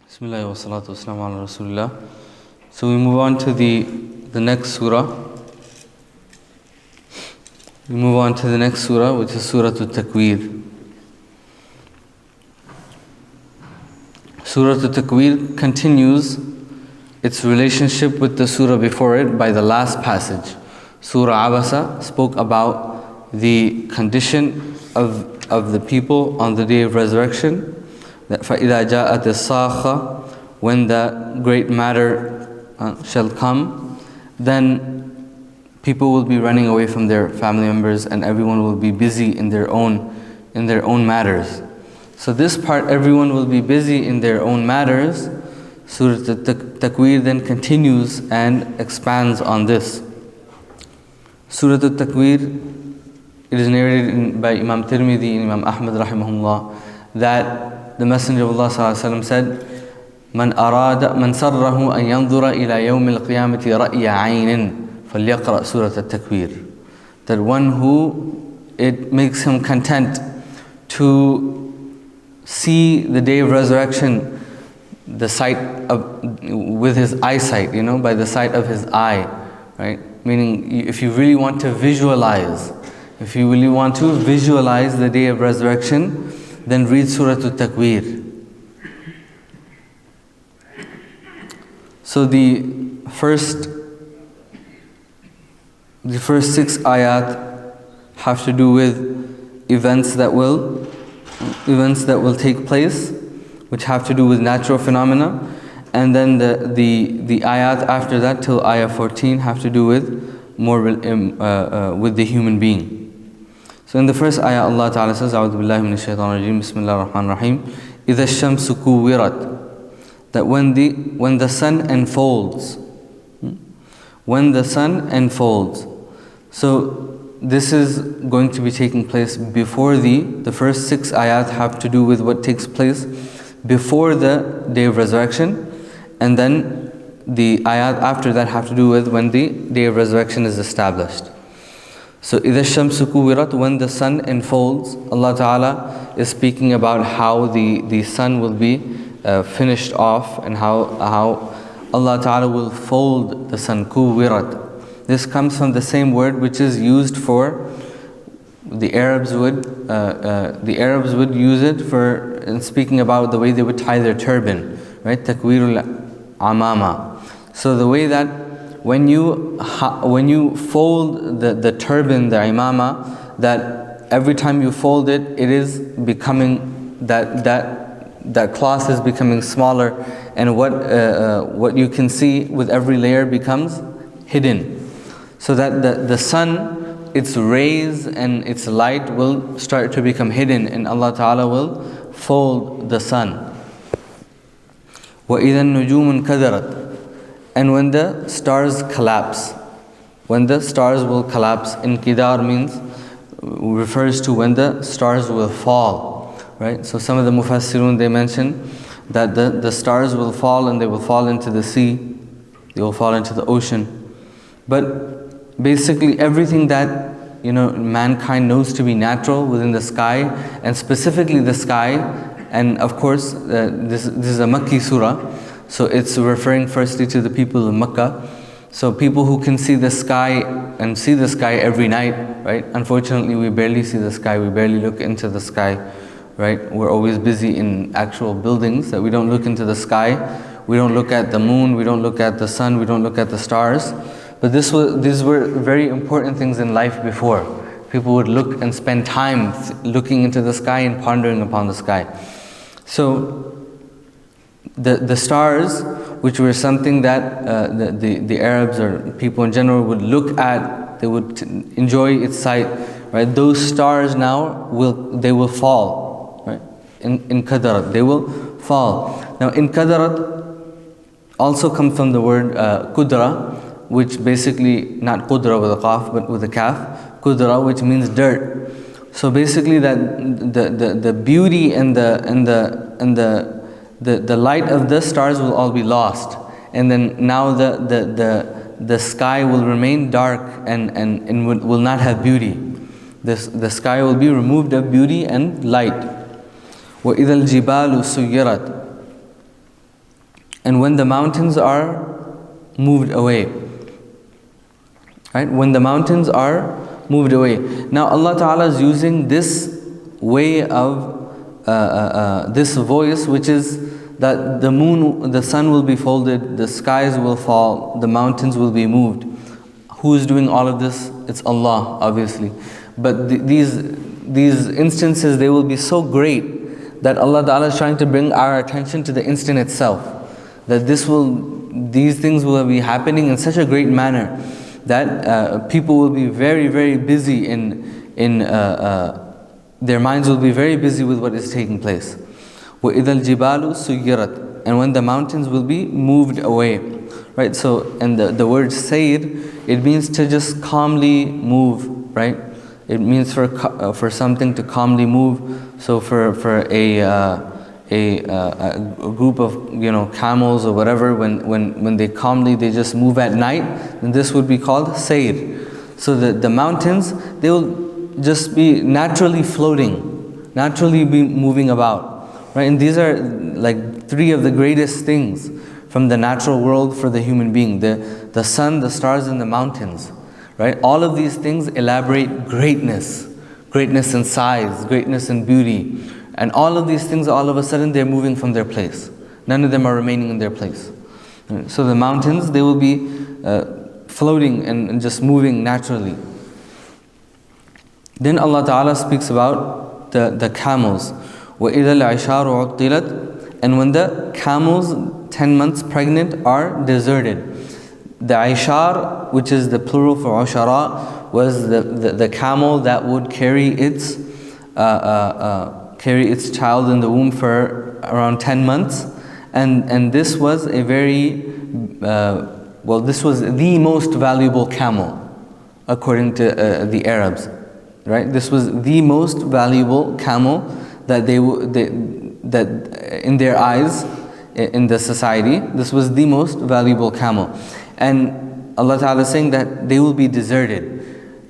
Bismillah wa salatu wassalamu ala Rasulullah. So we move on to the next surah. We move on to the next surah, which is Surah At-Takwir. Surah At-Takwir continues its relationship with the surah before it by the last passage. Surah Abasa spoke about the condition of the people on the day of resurrection. That فَإِذَا جَاءَتِ الصَّاخَّةُ, when the great matter shall come, then people will be running away from their family members and everyone will be busy in their own matters. So this part, everyone will be busy in their own matters. Surah At-Takwir then continues and expands on this. Surah At-Takwir, it is narrated by Imam Tirmidhi and Imam Ahmad rahimahullah that the Messenger of Allah ﷺ said, "Man sarrahu an yanzura ila yawm al-qiyamati ra'ya 'aynin falyaqra Surah At-Takwir." That one who it makes him content to see the day of resurrection, the sight of with his eyesight, by the sight of his eye, right? Meaning, if you really want to visualize, the day of resurrection, then read Surah At-Takwir. So the first 6 ayat have to do with events that will take place, which have to do with natural phenomena, and then the ayat after that till ayah 14 have to do with more with the human being. So in the first ayah, Allah Ta'ala says, "A'udhu billahi minash shaitanir rajeem, Bismillahir Rahmanir Rahim, إِذَا الشَّمْسُ كُوِّرَتْ." That when the sun unfolds, so this is going to be taking place before the first 6 ayat have to do with what takes place before the day of resurrection, and then the ayat after that have to do with when the day of resurrection is established. So إِذَا الشَّمْسُ كُوِّرَتْ, when the sun unfolds, Allah Ta'ala is speaking about how the sun will be finished off, and how Allah Ta'ala will fold the sun. كُوِّرَتْ. This comes from the same word which is used for the Arabs would use it for in speaking about the way they would tie their turban, right? Takwirul amama. So the way that when you fold the turban, the imama, that every time you fold it, it is becoming that cloth is becoming smaller, and what you can see with every layer becomes hidden. So that the sun, its rays and its light will start to become hidden, and Allah Ta'ala will fold the sun. وَإِذَا النُّجُومُ انْكَدَرَتْ, and when the stars collapse. When the stars will collapse. Inkidar refers to when the stars will fall, right? So some of the mufassirun, they mention that the stars will fall, and they will fall into the sea, they will fall into the ocean. But basically everything that mankind knows to be natural within the sky, and specifically the sky, and of course this is a Makki surah, so it's referring firstly to the people of Makkah. So people who can see the sky and see the sky every night, right? Unfortunately, we barely see the sky, we barely look into the sky, right? We're always busy in actual buildings that we don't look into the sky. We don't look at the moon, we don't look at the sun, we don't look at the stars. But these were very important things in life before. People would look and spend time looking into the sky and pondering upon the sky. So the stars, which were something that the Arabs or people in general would look at, they would enjoy its sight, right? Those stars now will fall, right? In Qadarat, they will fall. Now in Qadarat also comes from the word Qudra, which basically, not Qudra with a qaf, but with a kaf, Qudra, which means dirt. So basically that the beauty and the light of the stars will all be lost, and then now the sky will remain dark and will not have beauty. The sky will be removed of beauty and light. وَإِذَا الْجِبَالُ سُيِّرَتْ, and when the mountains are moved away. Right? When the mountains are moved away. Now Allah Ta'ala is using this way of, this voice, which is that the sun will be folded, the skies will fall, the mountains will be moved. Who is doing all of this? It's Allah, obviously. But these instances, they will be so great that Allah Ta'ala is trying to bring our attention to the instant itself. That these things will be happening in such a great manner that people will be very, very busy their minds will be very busy with what is taking place. وَإِذَا الْجِبَالُ سُيِّرَتْ, and when the mountains will be moved away. Right? So, and the word sayr, it means to just calmly move, right? It means for something to calmly move. So for a group of camels or whatever, when they calmly they just move at night, then this would be called sayr. So the mountains, they will just be naturally floating, naturally be moving about, right? And these are like three of the greatest things from the natural world for the human being: the sun, the stars, and the mountains. Right? All of these things elaborate greatness in size, greatness in beauty. And all of these things, all of a sudden, they're moving from their place. None of them are remaining in their place. So the mountains, they will be floating and just moving naturally. Then Allah Ta'ala speaks about the camels. وَإِذَا الْعِشَارُ عُطِّلَتْ, and when the camels, 10 months pregnant, are deserted. The Aishar, which is the plural for Ushara, was the camel that would carry its child in the womb for around 10 months. And this was a very, this was the most valuable camel, according to the Arabs. Right? This was the most valuable camel that that in their eyes, in the society, this was the most valuable camel. And Allah Ta'ala is saying that they will be deserted.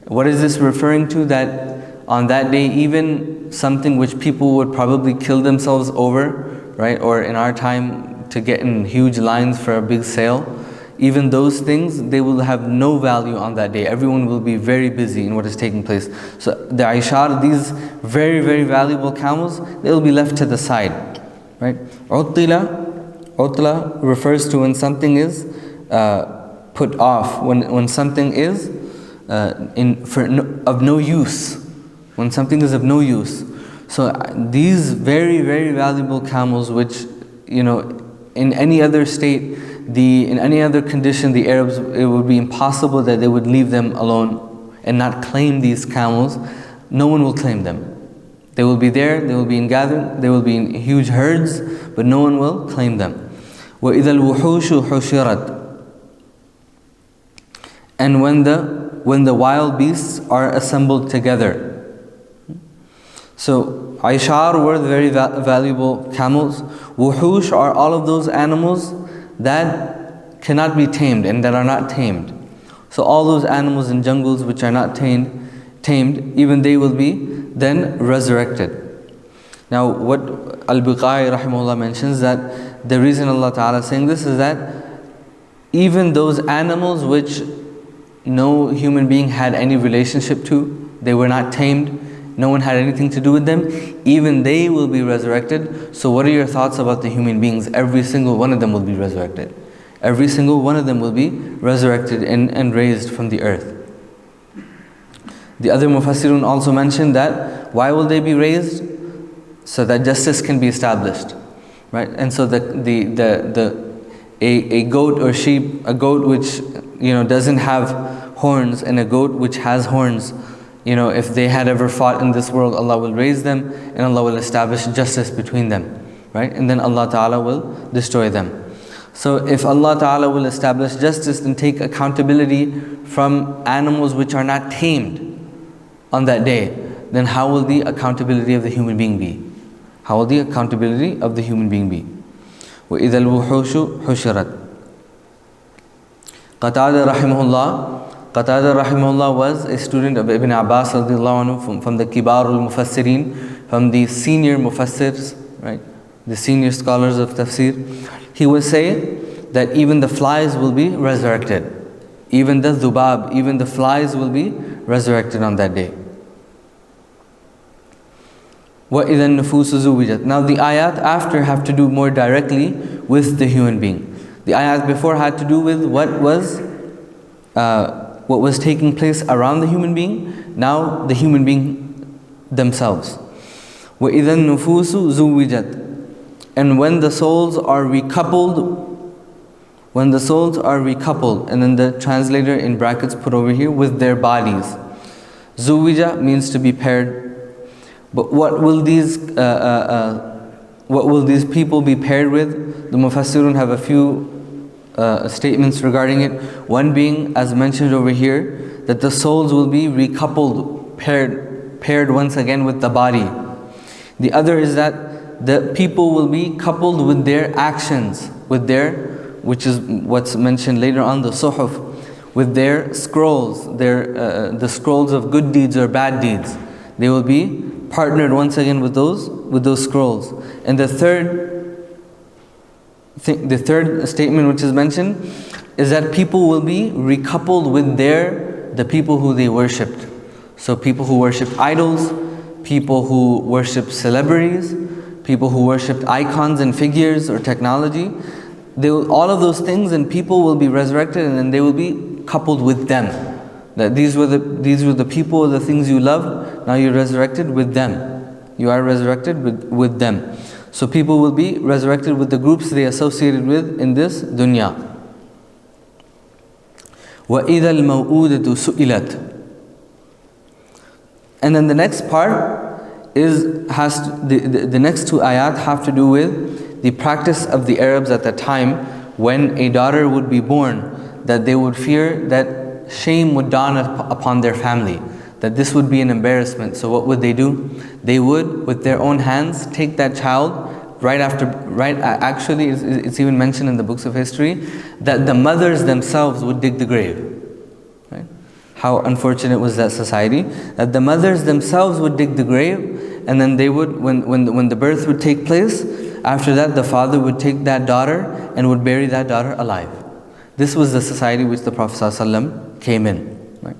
What is this referring to? That on that day, even something which people would probably kill themselves over, right? Or in our time, to get in huge lines for a big sale, even those things, they will have no value on that day. Everyone will be very busy in what is taking place. So the Aishar, these very, very valuable camels, they will be left to the side, right? Utla refers to when something is put off, when something is of no use, when something is of no use. So these very, very valuable camels, which in any other state, in any other condition, the Arabs, it would be impossible that they would leave them alone and not claim these camels. No one will claim them. They will be there, they will be in gathering, they will be in huge herds, but no one will claim them. وَإِذَا الْوُحُوشُ حُشِرَتْ, and when the wild beasts are assembled together. So Aishar were the very valuable camels. Wuhush are all of those animals that cannot be tamed and that are not tamed. So all those animals in jungles which are not tamed, even they will be then resurrected. Now what Al-Biqai rahimahullah mentions, that the reason Allah Ta'ala is saying this is that even those animals which no human being had any relationship to, they were not tamed, no one had anything to do with them, even they will be resurrected. So what are your thoughts about the human beings? Every single one of them will be resurrected. Every single one of them will be resurrected and raised from the earth. The other Mufassirun also mentioned that why will they be raised? So that justice can be established, right? And so a goat or sheep, a goat which doesn't have horns, and a goat which has horns, if they had ever fought in this world, Allah will raise them and Allah will establish justice between them, right? And then Allah Ta'ala will destroy them. So if Allah Ta'ala will establish justice and take accountability from animals which are not tamed on that day, then how will the accountability of the human being be? How will the accountability of the human being be? وَإِذَا الْوُحُوشُ حُشِرَتْ. Qatada rahimahullah was a student of Ibn Abbas radiallahu anhu, from the Kibarul Mufassirin, from the senior Mufassirs, right? The senior scholars of Tafsir. he will say that even the flies will be resurrected. Even the dhubab, even the flies will be resurrected on that day. وَإِذَا النُّفُوسُ زُوِّجَتْ. Now the ayat after have to do more directly with the human being. The ayat before had to do with what was taking place around the human being. Now the human being themselves. وَإِذَا النُّفُوسُ زُوِّجَتْ. And when the souls are recoupled, and then the translator in brackets put over here, with their bodies. Zuwija means to be paired. But what will these people be paired with? The Mufassirun have a few statements regarding it. One being, as mentioned over here, that the souls will be recoupled, paired once again with the body. The other is that the people will be coupled with their actions, which is what's mentioned later on, the suhuf, with their scrolls, the scrolls of good deeds or bad deeds. They will be partnered once again with those scrolls. And the third statement which is mentioned is that people will be recoupled with the people who they worshipped. So people who worship idols, people who worship celebrities, people who worshipped icons and figures or technology, all of those things, and people will be resurrected, and then they will be coupled with them. That these were the people, the things you loved, now you're resurrected with them. You are resurrected with them. So people will be resurrected with the groups they associated with in this dunya. وَإِذَا الْمَوْءُودَةُ سُئِلَتْ. And then the next part the next two ayat have to do with the practice of the Arabs at the time when a daughter would be born, that they would fear that shame would dawn upon their family, that this would be an embarrassment. So what would they do? They would, with their own hands, take that child actually it's even mentioned in the books of history that the mothers themselves would dig the grave. Right? How unfortunate was that society, that the mothers themselves would dig the grave, and then they would, when the birth would take place, after that the father would take that daughter and would bury that daughter alive. This was the society which the Prophet ﷺ came in. Right?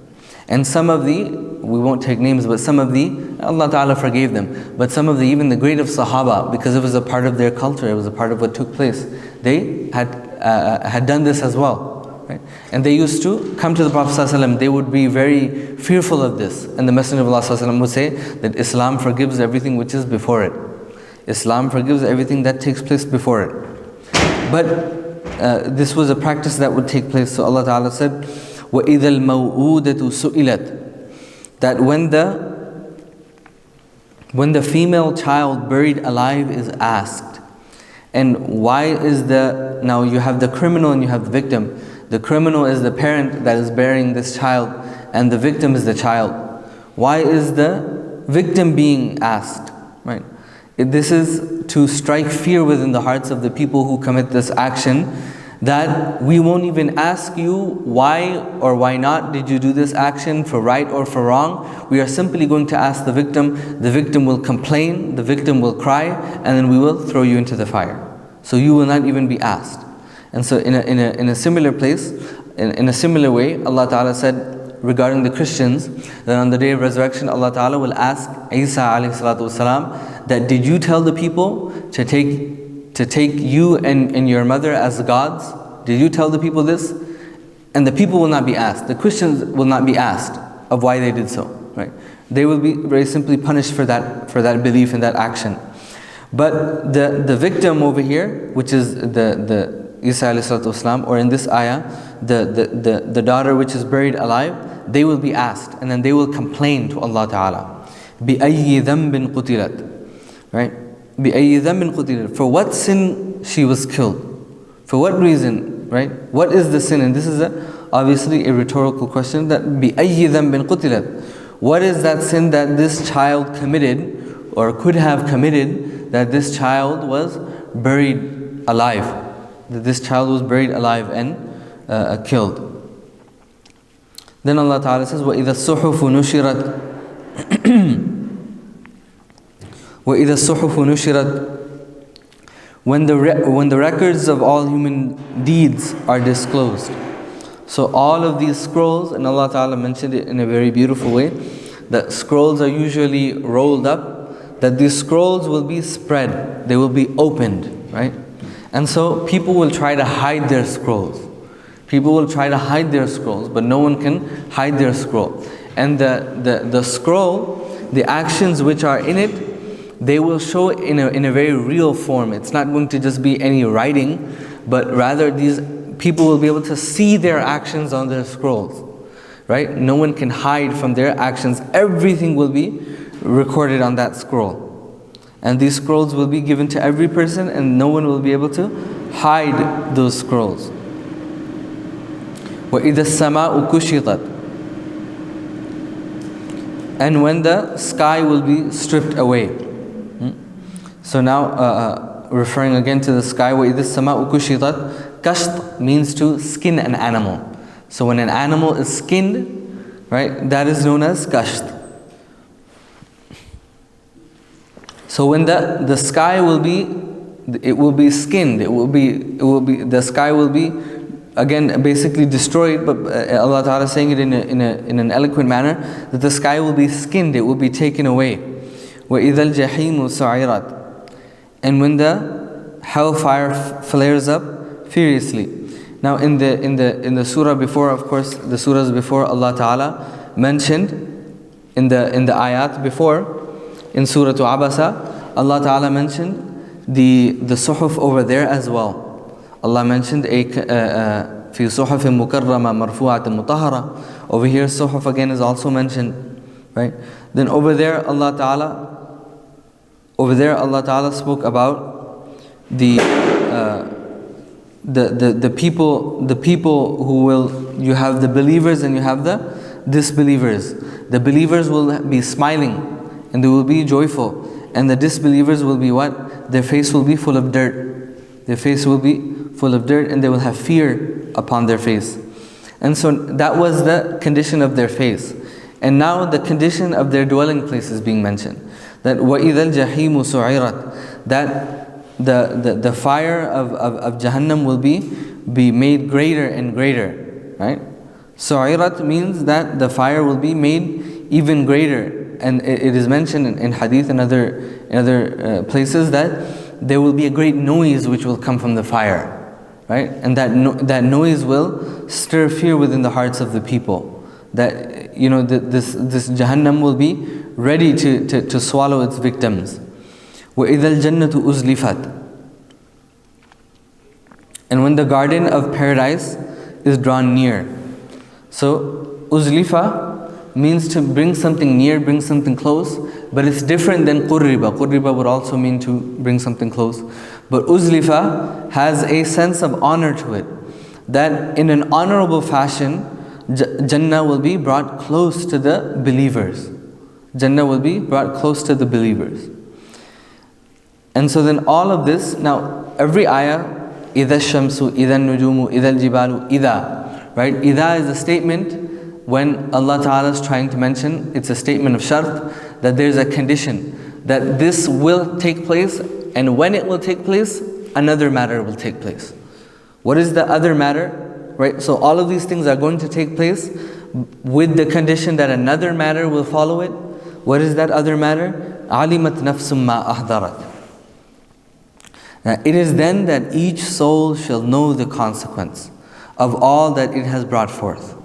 And some of we won't take names, but some of Allah Ta'ala forgave them, but some of even the great of Sahaba, because it was a part of their culture, it was a part of what took place, they had done this as well. Right? And they used to come to the Prophet ﷺ, they would be very fearful of this. And the Messenger of Allah ﷺ would say that Islam forgives everything which is before it. Islam forgives everything that takes place before it. But this was a practice that would take place. So Allah Ta'ala said, وَإِذَا الْمَوْءُودَةُ سُئِلَتْ. That when the female child buried alive is asked. And why is now you have the criminal and you have the victim. The criminal is the parent that is burying this child, and the victim is the child. Why is the victim being asked? Right? This is to strike fear within the hearts of the people who commit this action, that we won't even ask you why or why not did you do this action, for right or for wrong. We are simply going to ask the victim. The victim will complain, the victim will cry, and then we will throw you into the fire. So you will not even be asked. And so in a similar place, in a similar way, Allah Ta'ala said regarding the Christians, that on the day of resurrection, Allah Ta'ala will ask Isa alayhi salatu wasalam, that did you tell the people to take you and your mother as gods? Did you tell the people this? And the people will not be asked. The Christians will not be asked of why they did so. Right? They will be very simply punished for that belief and that action. But the victim over here, which is the Isa alayhi salatu wasalam, or in this ayah, the daughter which is buried alive, they will be asked, and then they will complain to Allah Ta'ala. بِأَيِّ ذَنْبٍ قُتِلَتْ. Right? بِأَيِّ ذَنْبٍ قُتِلَتْ. For what sin she was killed? For what reason? Right? What is the sin? And this is obviously a rhetorical question, that بِأَيِّ ذَنْبٍ قُتِلَتْ. What is that sin that this child committed, or could have committed, that this child was buried alive? That this child was buried alive and killed. Then Allah Ta'ala says, وَإِذَا الصُّحُفُ نُشِرَتْ وَإِذَا الصُّحُفُ نُشِرَتْ. when the records of all human deeds are disclosed. So all of these scrolls, and Allah Ta'ala mentioned it in a very beautiful way, that scrolls are usually rolled up, that these scrolls will be spread, they will be opened, right? And so people will try to hide their scrolls. People will try to hide their scrolls, but no one can hide their scroll. And the scroll, the actions which are in it, they will show in a very real form. It's not going to just be any writing, but rather these people will be able to see their actions on their scrolls, right? No one can hide from their actions. Everything will be recorded on that scroll. And these scrolls will be given to every person, and no one will be able to hide those scrolls. وَإِذَا السَّمَاءُ كُشِطَتْ, and when the sky will be stripped away. So now, referring again to the sky, وَإِذَا السَّمَاءُ كُشِطَتْ, kasht means to skin an animal. So when an animal is skinned, right, that is known as kasht. So when the sky will be, it will be skinned. The sky will be again basically destroyed. But Allah Ta'ala is saying it in an eloquent manner, that the sky will be skinned. It will be taken away. وَإِذَا الْجَحِيمُ سُعِرَتْ, and when the hellfire flares up furiously. Now in the surah before, of course, the surahs before, Allah Ta'ala mentioned in the ayat before, in Surah Abasa, Allah Ta'ala mentioned the suhuf over there as well. Allah mentioned في صحف مكرمة مرفوعة مطهرة. Over here suhuf again is also mentioned, right? Then over there Allah Ta'ala spoke about the people who will, you have the believers and you have the disbelievers. The believers will be smiling and they will be joyful, and the disbelievers will be what? Their face will be full of dirt. Their face will be full of dirt, and they will have fear upon their face. And so that was the condition of their face. And now the condition of their dwelling place is being mentioned. That وَإِذَا الْجَحِيمُ سُعِرَتْ, that the fire of Jahannam will be made greater and greater, right? Su'irat means that the fire will be made even greater. And it is mentioned in hadith and other places that there will be a great noise which will come from the fire, right? And that noise will stir fear within the hearts of the people. That, you know, this Jahannam will be ready to swallow its victims. وَإِذَا الْجَنَّةُ أُزْلِفَتْ, and when the garden of paradise is drawn near. So uzlifa means to bring something near, bring something close, but it's different than qurriba. Qurriba would also mean to bring something close. But uzlifa has a sense of honor to it, that in an honorable fashion, Jannah will be brought close to the believers. Jannah will be brought close to the believers. And so then all of this, now every ayah, إِذَا الشَّمْسُ إِذَا النُّجُومُ إِذَا الْجِبَالُ إِذَا, right? إِذَا is a statement when Allah Ta'ala is trying to mention, it's a statement of shart, that there's a condition, that this will take place, and when it will take place, another matter will take place. What is the other matter? Right? So all of these things are going to take place with the condition that another matter will follow it. What is that other matter? عَلِمَتْ نَفْسٌ مَا أَحْضَرَتْ. It is then that each soul shall know the consequence of all that it has brought forth.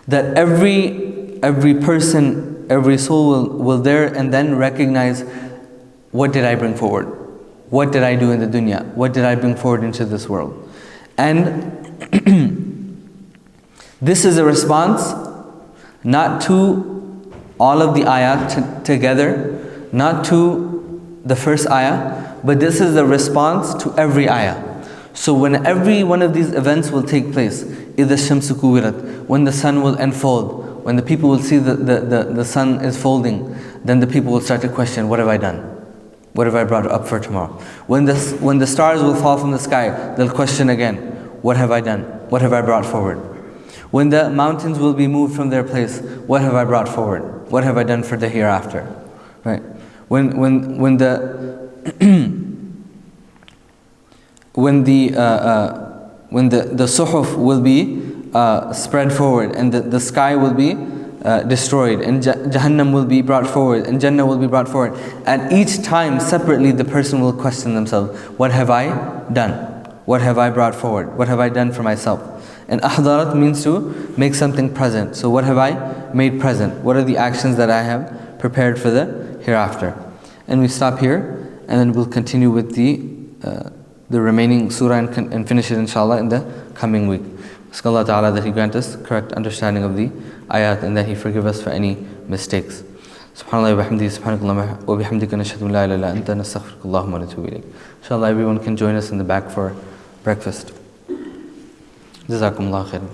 That every person, every soul will there and then recognize, what did I bring forward? What did I do in the dunya? What did I bring forward into this world? And this is a response not to all of the ayat together, not to the first ayah, but this is a response to every ayah. So when every one of these events will take place, إِذَا الشَّمْسُ كُوِّرَتْ, when the sun will unfold, when the people will see the sun is folding, then the people will start to question, what have I done? What have I brought up for tomorrow? When the stars will fall from the sky, they'll question again, what have I done? What have I brought forward? When the mountains will be moved from their place, what have I brought forward? What have I done for the hereafter? Right? When the the suhuf will be spread forward, and the sky will be destroyed, and Jahannam will be brought forward, and Jannah will be brought forward. At each time, separately, the person will question themselves, what have I done? What have I brought forward? What have I done for myself? And ahdarat means to make something present. So what have I made present? What are the actions that I have prepared for the hereafter? And we stop here, and then we'll continue with the remaining surah and finish it inshallah in the coming week. Ask Allah Ta'ala that He grant us correct understanding of the ayat, and that He forgive us for any mistakes. Subhanallah wa bihamdihi, subhanakallah wa bihamdika, nashhadu an la ilaha illa anta, nastaghfiruka Allahumma wa natubu ilayk. Inshallah everyone can join us in the back for breakfast. Jazakumullah khairan.